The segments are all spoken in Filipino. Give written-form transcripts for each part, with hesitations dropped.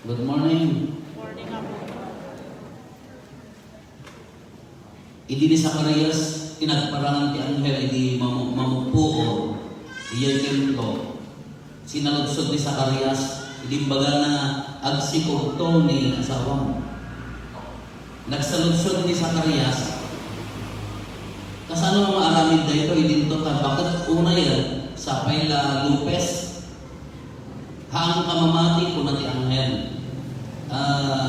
Good morning. Morning ako. Idi ni Zacarias, tinagparangan ti Anghel, idi mamupuo, iyay templo. Sinaludsod ni Zacarias, idi baga na agsikog to ni asawang. Nagsaludsod ni Zacarias, kasano mga aramid na ito, idi ito ka, bakit una yan, sa Paila Lupes, haang kamamati ko na ti Anghel,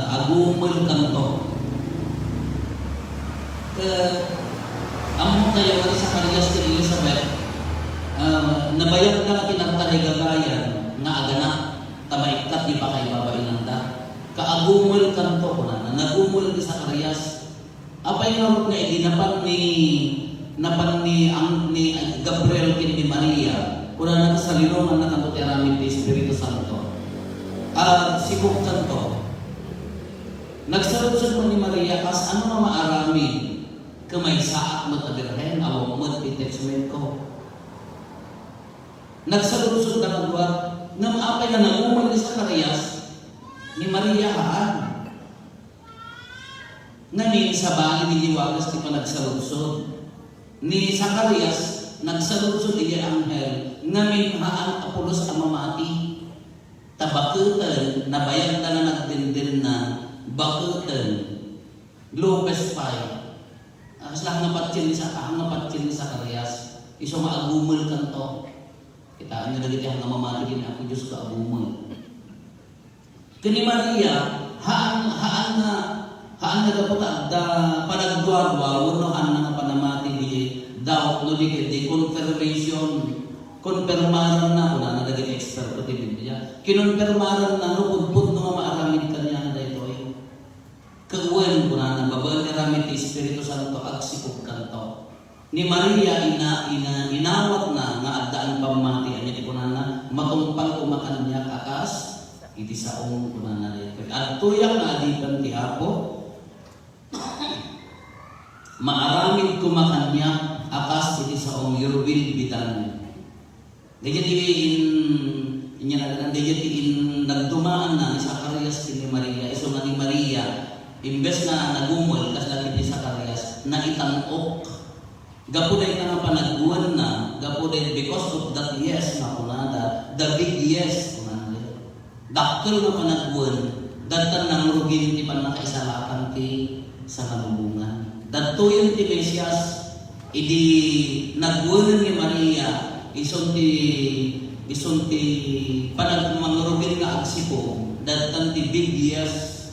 agumul kanto. Amo kayo ni Zacarias kay Elizabeth, nabayag na kinagtanigagayan nga aganak, tamaykat di pa kay babae nanda. Kaagumul kanto ko na, nagumul ni Zacarias. Apay nga nga napan ni Gabriel kin ni Maria, kuna nakasalino nga nakatutiramin ni Espiritu Santo. Sibuk kanto. Nagsaludsod mo ni Maria, kas ano na maaramin, kamay saak mo tadirhen, awang mo itexment ko. Nagsaludsod na kagwa, na maapay na nangumal ni Zacarias, ni Maria haan. Ngamin sa bali ni Liwagas di pa nagsaludsod. Ni Zacarias, nagsaludsod ni Anghel, ngamin haan Apolos ang mamati. Tabakutan, nabayag na nagdindin na, bakutan, Lopez Pai. Aslang napatsin ni Zacarias, iso maagumul kanto. Kitaan nyo lagi tiyang namamali din ako Diyos ka agumul. Kani Maria, haan na dapat da panagduarwa, wano haan na panamati di daw, no di konfirmaran na, kuna na lagi expert ko tibig niya, kinonfirmaran na, no, pudpud no maaramid kanya na dito eh. Kagwen ko na, babal ni ramit Espiritu Santo, agsikog kanto. Ni Maria, inawat na, nga adaan pamati, anya di ko na, matumpal kumakan niya kakas, iti saong ko na dito. At tuyak na adipan ti Apo, maaramid kumakan niya, akas iti saong Yerubil bitan. Nagdumaan na ni Zacarias ni Maria, iso na ni Maria, imbes na nagumol, kas lagi ni Zacarias, na itanok. Gapuday na nga panagduan na, gapuday because of that yes na kunada, the big yes kunada. Dakkel na panagduan, datan nang rugin ti panakaisalakan ti sa kalubungan. Datuyon ti Mesias, idi nagduan ni Maria, ison ti panagmangrugin nga agsipo, datan ti big yes,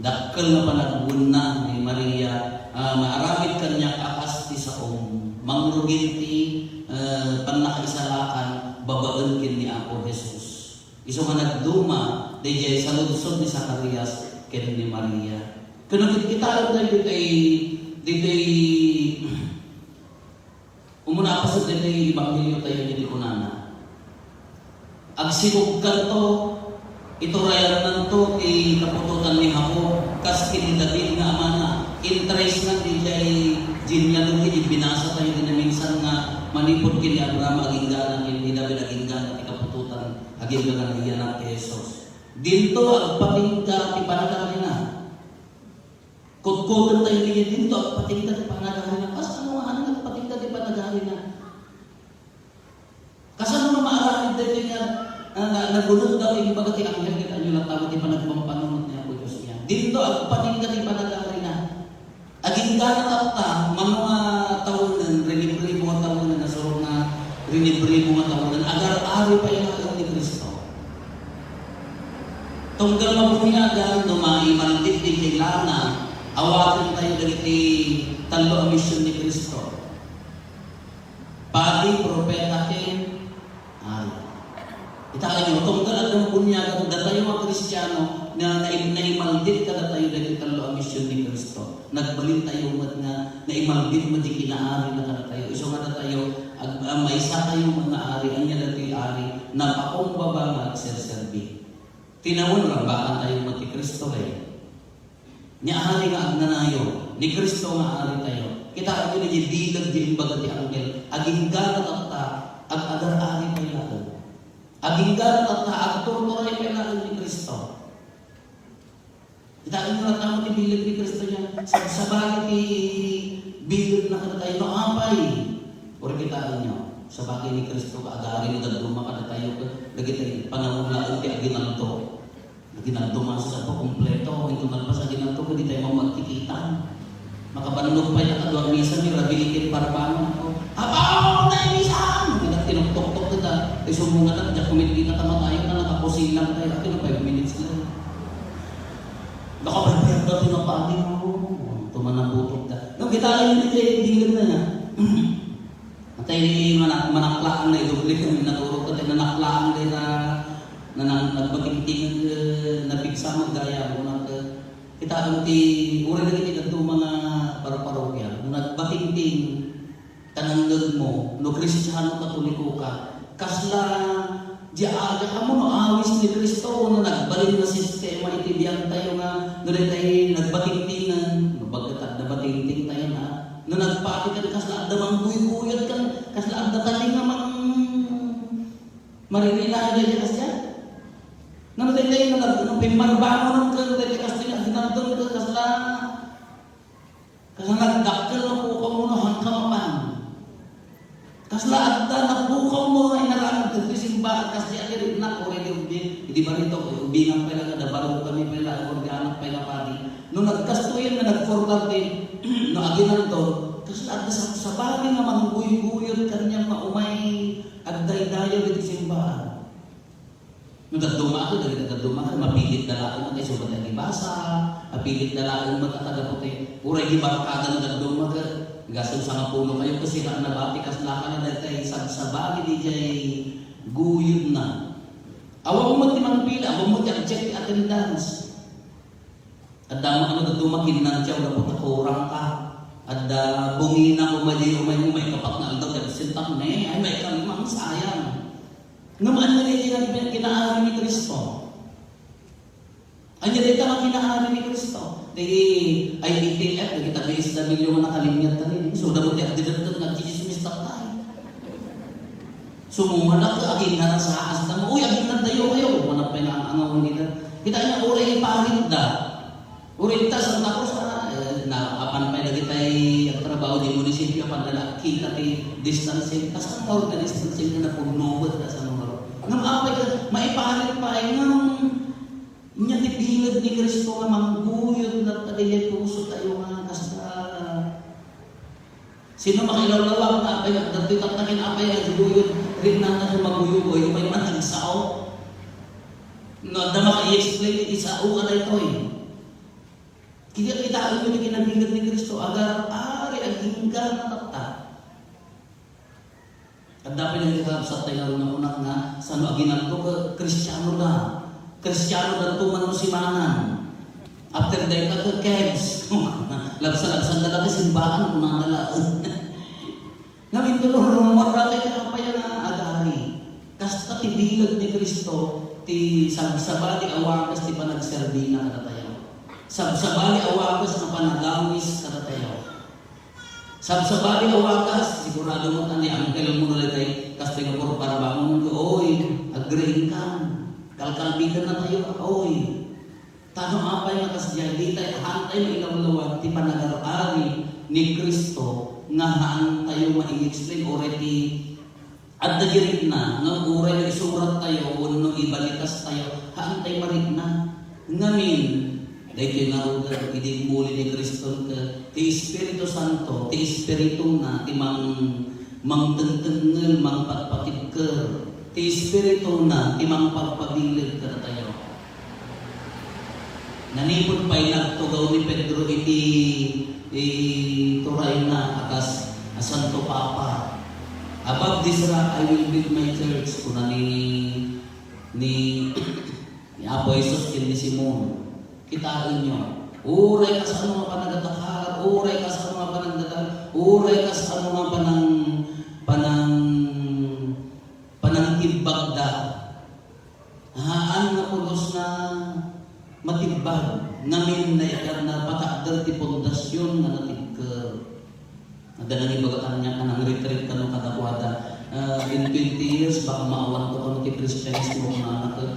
dakkel na panagduan na ni Maria, maaramid kanya akas ti saong mangrugin ti panakaisalakan babaen kin ni Apo Jesus. Iso nga nagduma DJ sa ludsod ni Zacarias ken ni Maria. Kuno kita tayo ditay umuna pa sa ditay ebanghelyo tayo ni kunana. Agsikog kanto ito rayan nanto ti kapututan ni Habo kas kin David nga amana. Interest na di jay genealogy binasa tayo din minsan nga manipod kini Abraham agingganan kini David agingganan ti kapututan agingganan ni anak Jesus. Dinto agpatingka ti panagarin na. Kutkutan tayo niya dinto agpatingka ti panagarin na. Kas ano nga agpatingka ti panagarin na. Kas ano nga maaramid dito niya nagunod daw yung baga ti Anghel kita nyo lang tawag ti panagpampanunod niya po Diyos niya. Dinto agpatingka ti panagarin na. Agingganan ta mga taonan, rinibri mga taonan na surong na rinibri mga taonan, agar-ari pa yung ni Kristo. Tunggal mabunyagan, maimaldik din kailangan, awatin tayo dagiti talo ang misyon ni Kristo. Padi, propeta, ken, ari. Itaan nyo, tunggal ang bunyagan, datayo mga Kristiyano, na naimaldit ka na tayo dagiti talo ang misyon ni Kristo. Nagbalin tayo nga naimaldit mo di kinaari na ka tayo. Iso nga na tayo, may isa kayo mga ari, anya dati ari, napakumbaba nga agserserbi. Tinawon lang baka tayo mati Kristo eh. Ni ari nga agnanayo, ni Kristo nga ari tayo. Kita ang yun dilag di imbaga ti Anghel, aging ganat at ta, ag-agar-ari tayo. Aging ganat at ta, ag-turturay kailangan ni Kristo. Kita ang tamo ti bilid ni Kristo niya. Sa bagay ti bilid na kada tayo no apay. Or kita niyo sa bagay ni Kristo kaagari ni daduma kada tayo lagi tayo panangulaan ti aginaldo. Aginaldo man sa kompleto ito man pa sa aginaldo hindi tayo magkikitan. Makapanunod pa yung nakadwang misa ni Rabilikin Parabano ako. Abaw na yung misa! Tinuktok-tok kita. Ay sumungan na, diyan kumiliki na tamatayo na nakapusilang tayo. Akin na 5 minutes lang. Nakapabayag na tinapali mo. Tumanang ka. Nung kita lang yung hindi na niya. At ay manaklaan na idublik kami naturo ko tayo nanaklaan na nagbagiting na bigsa magdaya mo kita ang ti uri na gini kanto mga parokya nagbatingting tananggag mo no Kristiyano katoliko ka kasla diaga ka mo no awis ni Kristo no nagbalin na sistema itibiyang tayo nga no tayo nagbatingtingan no bagkat nabatingting tayo na no nagpati ka kasla adamang buy-buyat ka kasla adda taling nga marinila ida kasya nang tayo nang pimarbano ng tayo kasya nagdon ka kasla nagdakkel na pukaw mo na hangkamapan kasla adda na pukaw mo ay narang simbahan kasi alirin na o rin hindi ba rito ubingan pa lang adabaro kami pala organak pa lang pari nung nagkastuyan na nagforward din no aginan to kasla adda sa bagay nga mangguy-guyot kanyang maumay agday-dayo dito simbahan nagdaduma ako, nagdaduma ako, mapilit na lang mo tayo subat ang ibasa, mapilit na lang mo tatagapote, uray gibarkada nagdaduma ka, gasong sa nga puno kayo kasi ka nabati kasla ka na dahil tayo sagsabagi di jay guyod na. Awa mo timang pila, awa mo check attendance. At dama ka nagdaduma kinantyaw na po takurang ka. At bungina umay kapak na aldaw, dahil sintak na ay may kalimang sayang. Naman na rin kinaari ni Kristo. Anya dito ang kinaari ni Kristo. Dahil ay ITF, kita base na milyon na nakalimyat na rin. So, dapat yung dito nag-chismis tayo. Sumuman ako, aging na sa haas na mo. Uy, aging na tayo kayo. Manap pa yung angaw nila. Kita niya, uray iparit da. Uray ta sa tapos apan pa lagi tayo trabaho di munisipyo apan na kita ti distancing. Kasi ang tawag na distancing na pugnobot na sa nang apay ka, maipahalit pa ay niya tipilad ni Kristo nga mangguyod na talihay puso tayo nga kasla. Sino makilaw-lawang na apay at datitak na kinapay at guyod rin na na maguyod o yung may managsao. No, na maka-i-explain isao ka na ito eh. Kita ang yung kinabilid ni Kristo agar ari ang hingga na takta. At dapat yung ikakapsat tayo na unak na sa aginan ko, Kristiyano na. Kristiyano na tuman mo simangan. After day ka ka kebs. Labsan na lang simbahan kung nangalaan. Ngayon tulong maratay ka pa yan na agari. Kasta tibilad ni Kristo, ti sabsabali awakas ti panagserbina kada tayo. Sabsabali awakas na panagawis kada tayo. Sabsabali awakas, sigurado mo tani angkel mo na tayo kasi nga puro para bangon ko, oy, agreeing ka. Kalkalbitan na tayo, oy. Tano apay nga kasdiyan, di tayo hantay mo ilawlawan, ti panagarari ni Kristo, nga haan tayo ma-i-explain already at nagirit na, nga uray na isurat tayo, unong ibalikas tayo, haan tayo marit na. Ngamin, dahil kayo narugan, hindi muli ni Kristo ka, ti Espiritu Santo, ti Espiritu na, ti mangtengtengen, mangpatpatid ka, ti Espiritu na, ti mangpagpabilid ka na tayo. Nanipod pa'y nagtugaw ni Pedro, iti turay na, akas, Santo Papa. Above this rock, I will build my church. Kuna ni Apo Jesus, ni Simon. Kitain nyo. Uray ka sa ano nga panagatakar, uray ka sa ano nga panagdatal, uray ka sa ano nga panangtibagda. Haan na pulos na matibag, ngamin na ikan na patakdal ti pundasyon na natibker. Nadalang ibagatan niya ka ng retreat ka ng katakwada. In 20 years, baka maawan ko kung ti Christianismo kung anak ka.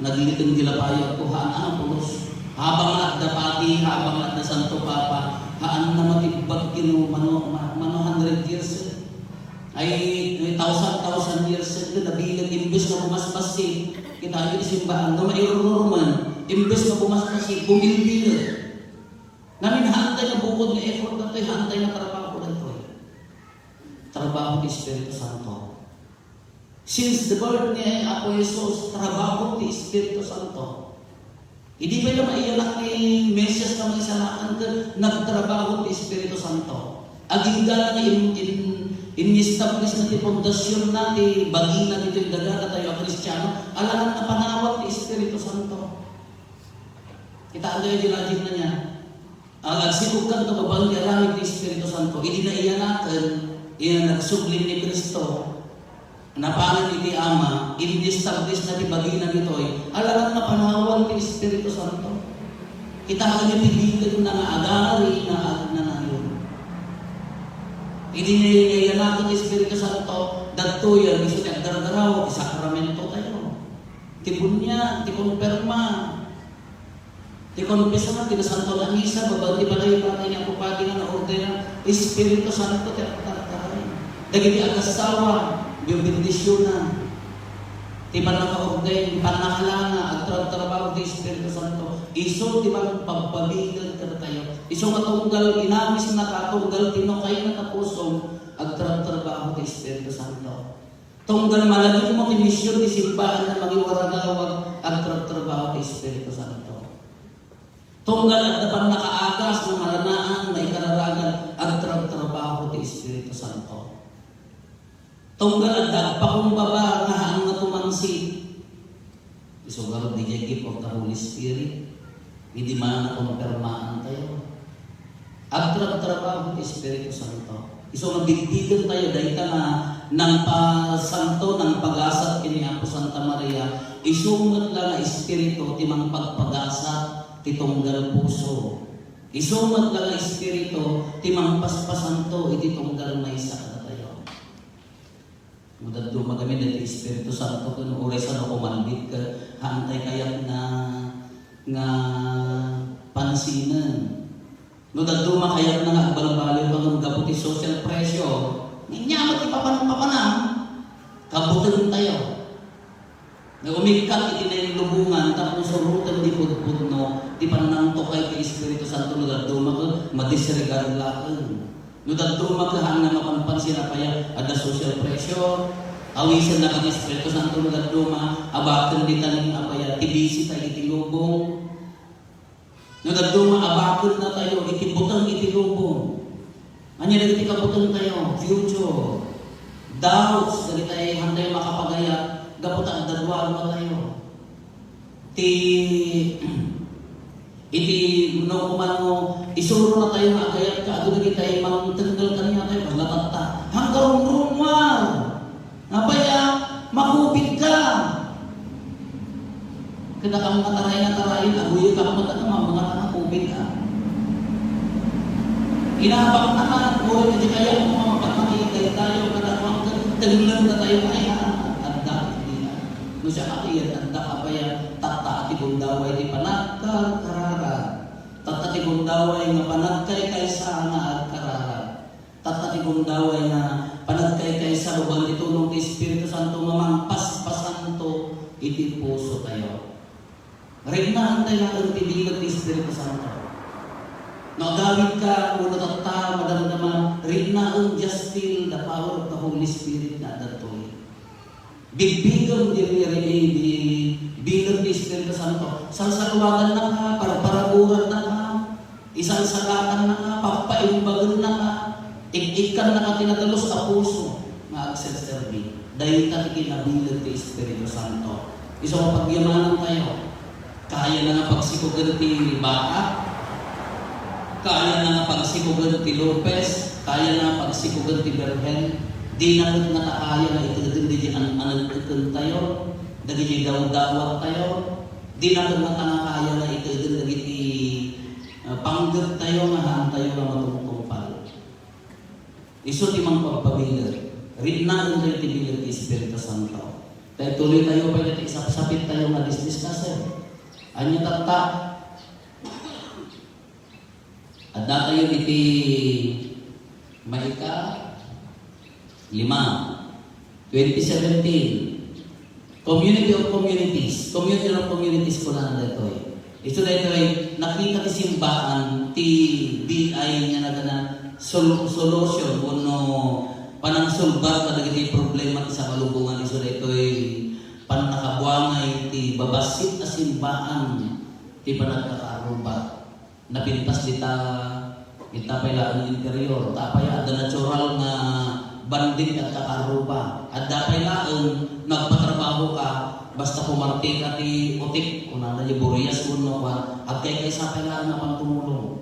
Naglilitong dilapaya ko, haan na pulos. Habang at dapati, habang at da Santo Papa, haan na matigbag kinu mano 100 years ay 1,000 years nabilang imbes na bumasbasi. Kita yun simbahan na mairurman, imbes na bumasbasi, bumilbilan. Namin hantay na bukod na effort na ito, hantay na trabaho na ito. Trabaho ni Espiritu Santo. Since the birth ni Apo Jesus, trabaho ni Espiritu Santo. Hindi ba yung maiyanak ni Mesias na maisalakan ka, nagtrabaho ni Espiritu Santo. Aging gala na in-establish na ti pundasyon na, ti bagina dito yung daga na tayo Kristiyano, alam na panawag ni Espiritu Santo. Kita ang gaya-gilagin na niya. Agsibukan ito babang yaramid ni Espiritu Santo. Hindi na iyanakan, iyan nagsublim ni Kristo. Napangan ni Ama, in-establish na ti bagina nito ay alam na panawag ni Espiritu Santo. Kita ang nitibigan na agari na yun. Hindi niya iyanakan ni Espiritu Santo, dagto yan, gusto niya daragaraw, ti sakramento tayo. Ti bunya, ti konperma, ti konpesa na, ti nasanto na misa, babang ti balay patay niya kupati na na-order ng Espiritu Santo, ti akataray. Dagiti agasawa, yung bendisyon na, di ba naka-order, di ba nakalanga, at trabaho di Espiritu Santo, iso di ba pagpabigal ka tayo, iso matunggal, inamis na katunggal, tinukay na kapusong, at trabaho di Espiritu Santo. Tunggal malagay mo kimisyon, di simbahan na magiwaranawag, at trabaho di Espiritu Santo. Tunggal at dapat nakaagas ng malanaan, may kararagan, at trabaho di Espiritu Santo. Tunggal at dagpakumbaba na ang natumangsi. Isugarod di gift of the Holy Spirit. Hindi man na kumpirmaan tayo. At trabaho ng Espiritu Santo. Iso mabigbigan tayo dahil ka na ng santo ng pag-asat kini Apo Santa Maria. Isumat lang na Espiritu timang pagpag-asat titunggal puso. Isumat lang na Espiritu timang paspasanto ititunggal may isa. Mudah dumagami dari Espiritu Santo kun oray sa kumandit ka hantay kayak nga pansinan. Mudah dumakayak na nga balbalyo pang gabuti social pressure. Ninyamat ipapanang kabutan tayo. Na umikat iti na yung lubungan tapos surutan di pudpudno di pananto kay Espiritu Santo mudah dumak madisregard lakan. Nudat dumakahan na mapanpansin na kaya ada social pressure, awisan na kang Espiritu Santo nudat duma, abakan di taning apaya, tibisi tayo itilubong. Nudat duma, abakan na tayo, itibutang itilubong. Anya na itikabutang tayo, future, doubts, dali tayo hantay makapagaya, gaputan dadwal mo tayo. Iti no kumano isuro na tayo nga kaya kaado na kita mang tanggal kaniya tayo paglatata hanggang rumwal napaya makupit ka kada kang natarayin aguyo ka kamata ka mga nakupit ka inahabak na ka kung hindi kaya mo mapagmakikay tayo kada kang tanggal na tayo kaya adda hindi na no siya kakiyat adda kapaya tata ati bundaway di panakal karara tata ti bundaway nga panagkay kaysa nga at karara tata ti bundaway nga panagkay kaysa ubang itulong ti Espiritu Santo mamangpas pasanto iti puso tayo regnahan tayo ang tibigat ti Espiritu Santo nagawid ka muna tata madamdaman regnahan just feel the power of the Holy Spirit na datoy bigbigan di bilang di Espiritu Santo, salsaluwagan na ka, paraparaguran na ka, isang salatan na ka, papaimbagan na ka, ikan na ka tinagalos sa puso, mag-serve. Dahil tayo kinabilang di Espiritu Santo. Isang pagyamanan tayo, kaya na nga pagsikugan ti Baka, kaya na nga pagsikugan ti Lopez, kaya na pagsikugan ti Berhen, di na kaya na itagdindi ang anagkakon tayo, dagi daw-dawat tayo, di na kaya na itagdindi ti panggap tayo nga tayo nga matungtungpal. Iso ti mang pagpabilag, rinaan tayo ti bilag ti Espiritu Santo. Dahil tuloy tayo pa iti isap-sapit tayo nga discuss. Anya tata, Ada tayo iti Maika 5, 2017. Community of Communities. Community of Communities po na dito eh. Ito na ito ay nakita ti simbahan, ti DI niya na gana solution kuno panangsulbar kadagiti problema ti sa kalubungan. Ito na ito ay panakabuangay ti babasit na simbahan ti panagkakaruba. Napintas dita pala ang interior. Tapay ada natural na banding at kakaruba. At dapay laang nagpatrabaho ka basta pumarting at utik kung nana yung Burias kuno ka at kay sapay laang na pangtumulong.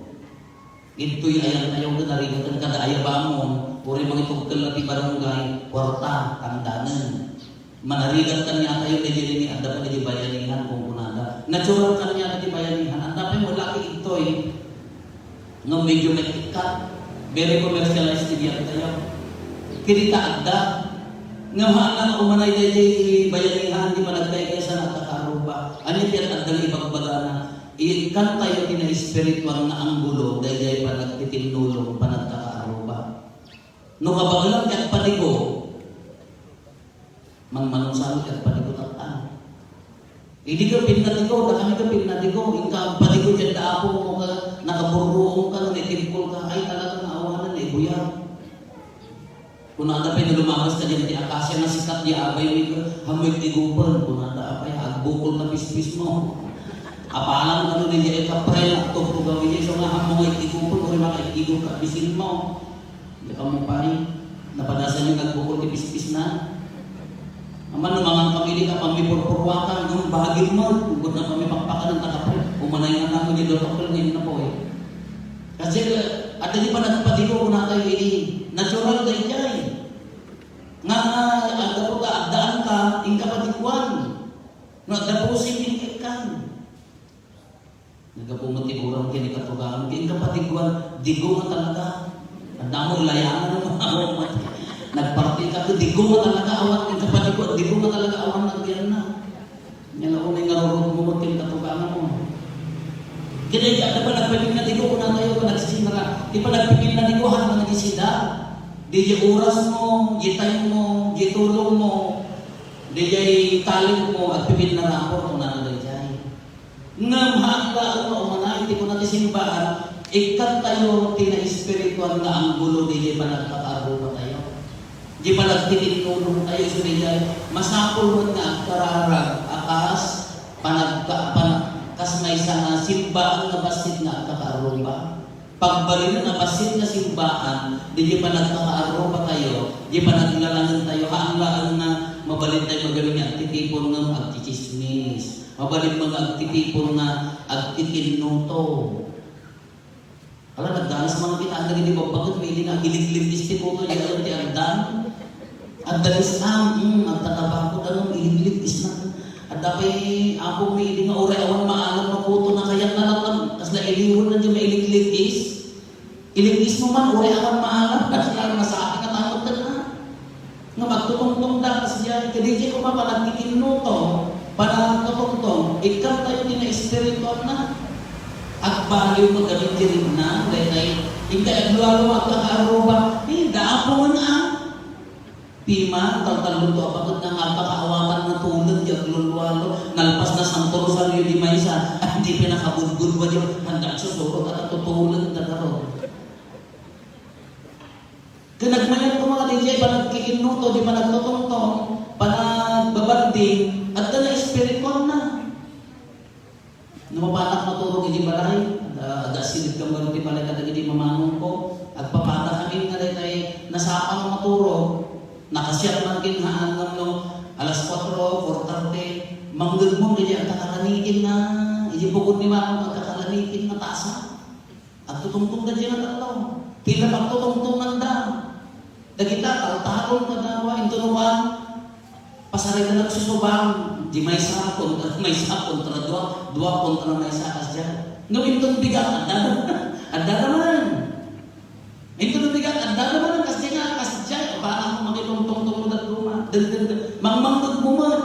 Ito'y ayaw na narinig kada ayabamon uri mga itugkal na ti barangay kwarta, tandanan. Manarigat ka niya tayo na dili at dapat na bayanihan kung kunada. Natural ka niya na di bayanihan. Ang dapat mo laki ito'y no medyo may ikat. Very commercialized diyan tayo. Kinita agda. Nga maana umanay dahil bayanihan di managtay kaya sa nakakaruba. Ano yan agdang ibagbaga na ikan tayo tina-espiritual na anggulo dahil panagtitinulong panagkakaaruba. No kabagalang kat paligo, manmanong salo kat paligo tatang. Hindi ka pinatigo, na kami ka pinatigo, ika paligo dyan na ako mo ka, nakaburuong ka, nitimpol ka, ay talagang naawanan na ibuyang. Kung nada pa yung lumakas ka dyan, di akasya na sikat, di abay mo hamoy tigupan. Kung nada pa yung agbukol na pispis mo. Apalang ano din dyan, kapray na ito kung gawin dyan. So nga hamong ay tigupan, kung makaitigong ka, bisin mo. Di ka mo pari, napadasan yung nagbukol, di pispis na. Aman naman kami ka pamipurpurwakan, yung bahagin mo, kung na kami pakpakan ng takapay. Umanay nga namin yung doktor ngayon na po eh. Kasi at hindi pa nagpatigo kung na tayo ini. Natural na iyay. Nga agad ka, agdaan ka, yung kapatikuan. Nagdapusin yung ikan. Nagkapumatiguran kinikatugaan. Yung kapatikuan, digo nga talaga. Ang damong layangan ng mga umat. Nagparti ka, digo nga talaga awat. Yung kapatikuan, digo nga talaga awat nagyan na. Yan ako na yung narurog mo yung katugaan mo. Kaya ada pa nagpipil na digo kung na tayo pa nagsisimara. Di pa nagpipil na digohan na nagisida. Di oras mo, di time mo, di tulong mo, di talent mo, at pipil na rapor kung na nagayay. Nga mahangga ang maumana, hindi ko natin simbahan, ikat tayo tina-espiritual na ang gulo, di pa nagkakaroon tayo. Di pa nagtitinulong tayo sa niyay. Masapol mo na kararag, akas, kas may sana simbahan na basit na kakaroba. Pagbalik na basit na simbahan, di pa nagkakaroba tayo, di pa naglalangan tayo, haanglaan na mabalik tayo magaling ang titipon ng agtichismis. Mabalik mga agtitipon na agtikinuto. Alam, nagdanas mga kita, ang naging bakit may hindi na giliglim istiputo, di alam ti agdan. At dalis ang tatabang ko tanong, iliglig na. At dapay ako may hindi nga oray awan maalam na puto na kayak na lang tas na iliwan na dyan may iligligis. Iligis mo man oray awan maalam tas lang sa akin katakot ka na. Nga magtutungtong da tas dyan kadiji ko pa nagtikinuto panagtutungtong ikaw tayo din na espiritual na. At baliw mo gamit din na dahil hindi aglualo magkakaaruba daapo na Pima, taltalun to apagod ng apakaawakan na tulad yung lulwalo, nalpas na Santo Rosario di Maysa, at hindi pinakabudbud ba yung handa sa surot at tutulad na karo. Kanagmayan ko mga DJ, panagkikinuto, di panagtutungtong, panagbabanding, at na espiritual na. Numapatak matulog hindi balay, ada silid kang baru di balay kada hindi mamanong ko, at papatak kami na tayo nasapang maturo. Nakasiyat man kinhaan ng alas 4, 4:30, manggag mo kaya ang kakalanikin na, hindi bukod ni Mama ang kakalanikin na tasa. At tutungtong na dyan ang tatlo. Pila pagtutungtong nanda. Dagita, taltarong na dawa, intunuan, pasaray na nagsusubang, di may sa kontra dua kontra may sakas dyan. Ngawin itong bigat, anda naman. Ito na bigat, anda naman, kasi nga, parang kung makitungtong mo na luma, mangmangtag mo man.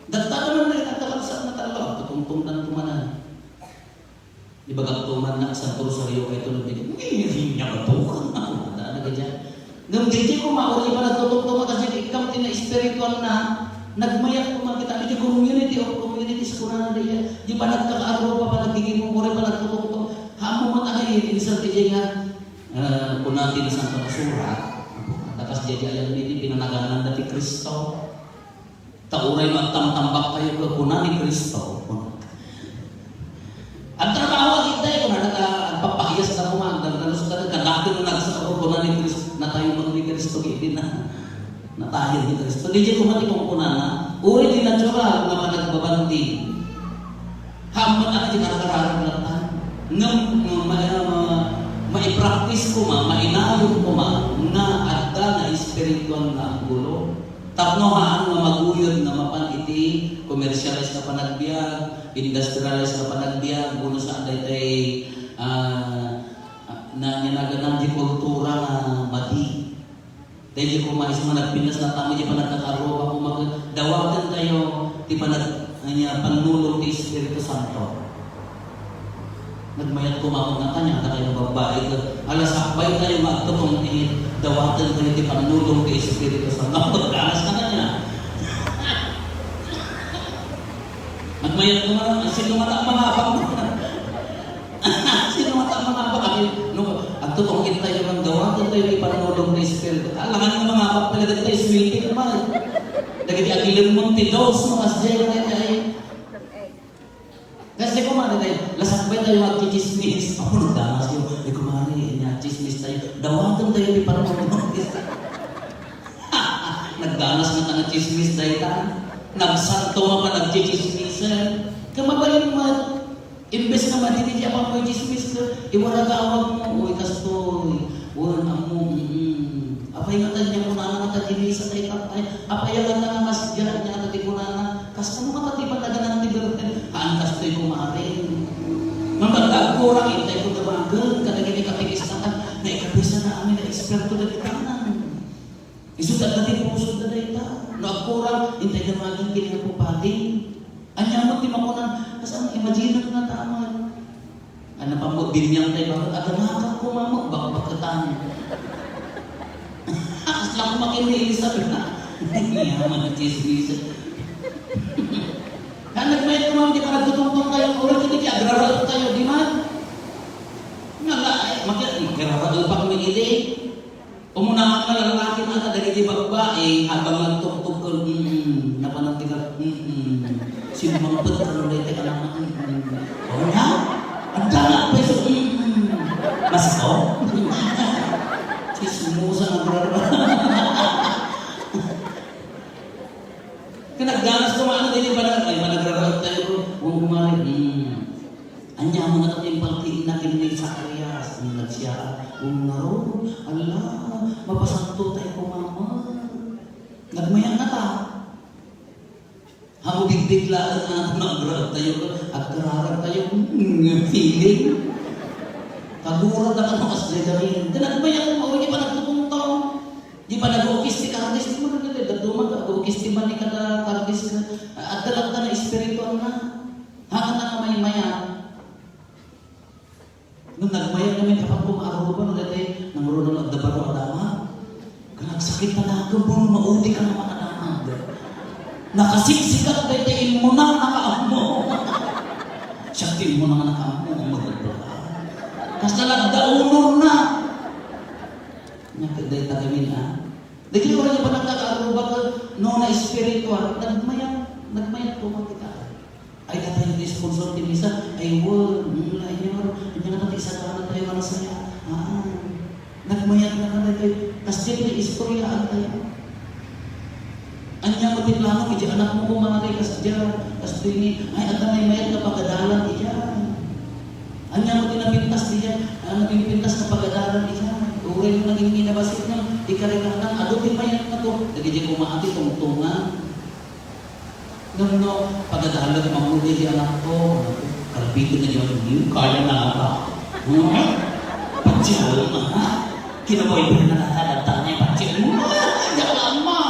Dagta naman na itatalagsat na talo, tutungtong na tumanan. Di ibagagtuman na sa Rosario kay tulog din. Hindi niya matukan ako. Daan na ganyan. Nung DJ ko mauli pa nagtutok-tutok kasi ikaw tina-spiritual na nagmayak ko makita ito community of communities ko na diyan. Di ba nagkakaaraw pa pa nagiging mo pa nagtutok-tutok. Hamo mo tayo isang DJ nga kung natin isang pagkasurat. Tapos jadi ayang ini pinanaganan dati Kristo. Tauray magtamtambak tayo kuna ni Kristo. Ang trabaho kita kung nagpapahiyas na kumagdang talos ka nagkadaki na nagsaro kuna ni Kristo na tayo ni Kristo hindi na tayo ni Kristo. Hindi ko mati kung kuna na uri di natural nga managbabanting. Hamon ang di karkararang latan. Mai-practice ko mainalog ko nga adda na spiritual na gulo. Tapnohaan nga maguyod nga mapaniti, commercialize na panagbiag, industrialize na panagbiag, kuno sa day na nyanaganan di kultura nga madi. Dahil ko mais managpinas na tamo di panagkakaroon ako magdawagan tayo di panulong ti Espiritu Santo. Nagmayat kumamot na kanya, na kayo babae ka. Alas akbay kayo magtutong dawatan kayo di panulong kay Espiritu Santo. Pagkalas na kanya. Nagmayat kumamot, sino mata mangabang mo? Sino mata mangabang? Ang tutong tayo ng dawatan kayo di panulong kay Espiritu. Alangan ng mangabang pala dito tayo sweetie naman. Dagiti agilim mong tidos, makasjay na tayo. Kasi kumari tayo, lasakbay tayo mag-chismis. Ako nagdanas yun. Kumari, chismis tayo. Dawatan tayo di parang mag-chismis. Nagdanas na ka na chismis tayo tayo. Nagsanto nga pa nag-chismisan. Kamabalin mo, imbes na madini siya pa mo chismis ka, iwaragawag mo, uy, kastoy. Uy, amo, apay nga tayo niya kunana nga tajimisan tayo tatay. Apay nga nga masjad niya tati kunana. Kasto mo matatipan na ganang tiberten. Haan kastoy kumarin. Magkagkurang intay ko dabagan. Kadagin ikatikistaan na ikabisa na amin na eksperto na kitanan. Isudat natin pusod na dahita. Nagkurang intay na maging kinapupati. Anya mo timakunan. Kasang imagine na tama. Ano pa mo, binyang tayo bakit aganakan ko mamok. Baka pagkatan. Aslang makinili sabi na. Hindi mga chismis. Nagmayat ko di pa nagtutungtong kayo, ulit hindi kaya agraral tayo, di man? Agraral pa kami ili. Umunahan ka lang natin ang kadali di babae, habang nagtungtong ko, napanagting ka, sino mga pagkano na ito ka lang, o na? Ang dalat pa ito, mas ito? Sismusa ng agraral. Nagdanas ko maano din yung panagraral tayo kung kumari. Anya mo na ito yung pagtiin na kinay sa Arias. Ang nagsya, naroon, ala, mapasanto tayo kumama. Nagmayan na ta. Hamo digdiglaan na nagraral tayo, agraral tayo, feeling. Kagurat na ka ng aslegarin. Nagmayan mo, hindi pa nagtutuntong. Di pa nag-uukis ti kardis, di mo nagdali. Dadumag, nag-uukis ti man ni kada kardis. At dalag ka na espiritual na. Haka na kamay-maya. Nung nagmaya namin kapag pumaruban, nagdali, namurunong nagdabaro adama. Nagsakit na nagam, bro, mauti ka naman adama. Nakasiksikat, dahitain mo na nakaamo. Siyakin mo na nakaamo. Kas nalagdaunor na. Dahil tagamin ha. Dahil wala niya pa nagkakaroon ka no na spiritual, nagmayat po kita. Ay tayo yung sponsor tinisa, ay wala, hindi nga natin isa ka na tayo na saya. Nagmayat na ka na tayo. Kasi dito yung istoryaan tayo. Anya mo din plano, hindi anak mo kumari, kasi dito ini, ay at may mayat na pagadalan diyan. Anya mo din napintas diyan, napintas na pagadalan diyan. Uri mo naging minabasit ng ikarikanan, ado din mayat na to. Nagiging kumahati tungtungan. No, pagkadahalag mamuli di anak ko, kalpito na yun, kaya na ba? Patsyaw mo, ha? Kinaboy pa na nakalata niya, patsyaw mo, diyan lang mo.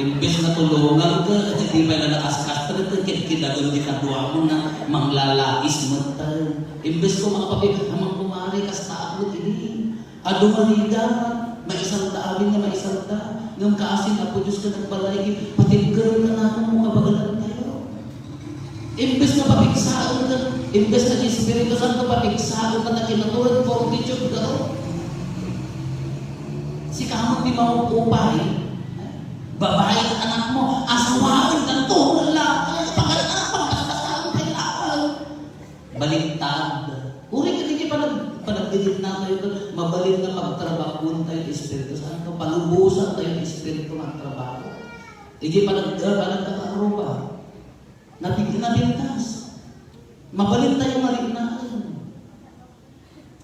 Imbes na tulungan ka, hindi ba na nakasakastra ka, kinagod di kadwa mo na manglalais mo tayo. Imbes ko mga papig, hamang kumari ka sa takot ini. Ado manida, maisang daawin na maisang da. Ngam kaasin ako Diyos ka nagbalay, patigkaroon ka na mo kabagalan tayo. Imbes na papigsaon ka, imbes na Espiritu Santo papigsaon ka na kinatulad fortitude ka ro. Si kamot di maupupay, babae ang anak mo, asawaan ka to, wala, pagkakaroon pagkakaroon tayo lakal. Baliktad. Uri ka hindi panagdidig na tayo, mabalin na pagtrabaho tayo Espiritu Santo, palubusan tayo ng Espiritu ng trabaho. Hindi panagkakaroon ba? Napintas. Mabalin tayo malignan.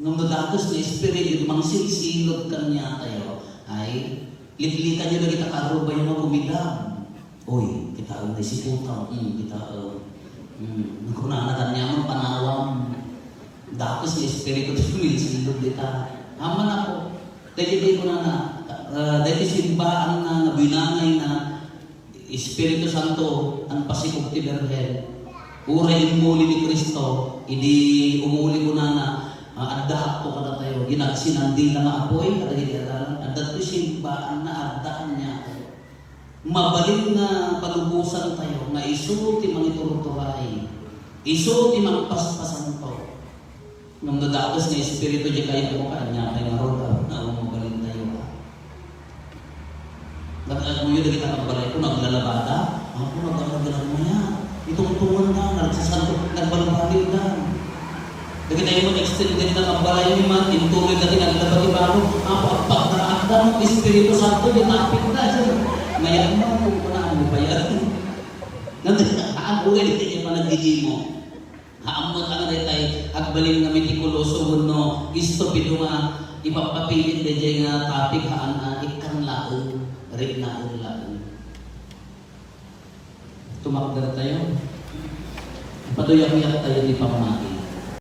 Nung nadatos na Espiritu, mang silsilod kanya tayo, ay litlikan nyo na kita karo ba yung mga kumidam? Uy, kita ang disiputaw. Kita nakunanagan niya ang panawam. Datos ni Espiritu silsilod kita. Haman ako. Dahil ko na dahil simbaan na nabinangay na Espiritu Santo ang pasikog ti Berhen. Uray umuli ni Kristo, hindi umuli ko na adda ko kada tayo, ginagsinandi na nga apoy, kada hindi adalan, adda ko simbaan na addaan niya tayo. Mabalik na palubusan tayo, na iso ti mga ituruturay, iso ti mga paspasan to. Nung nadatos na Espiritu di kaya mo kanya, kaya maroon na umabalik tayo. Nag-ano yun na kita kabalay ko, naglalabada, ako naglalabada mo yan. Itong-tungan ka, nagbalabalik ka. Lagi tayo mag-extended na kabalay ni man, intuloy natin naglabag ibaro, ako ang pagdaakda ng Espiritu Santo, dinapit na siya. Ngayon mo, kung kunaan mo pa yan. Ang ulit niya pa nagdigi mo. Haamot ang retay, agbalin nga mitikuloso no, istupido nga, ipapapilit na dyan nga topic haan na ikang laon, rin na laon. Tumakdar tayo. Paduyak-yak tayo di pamati.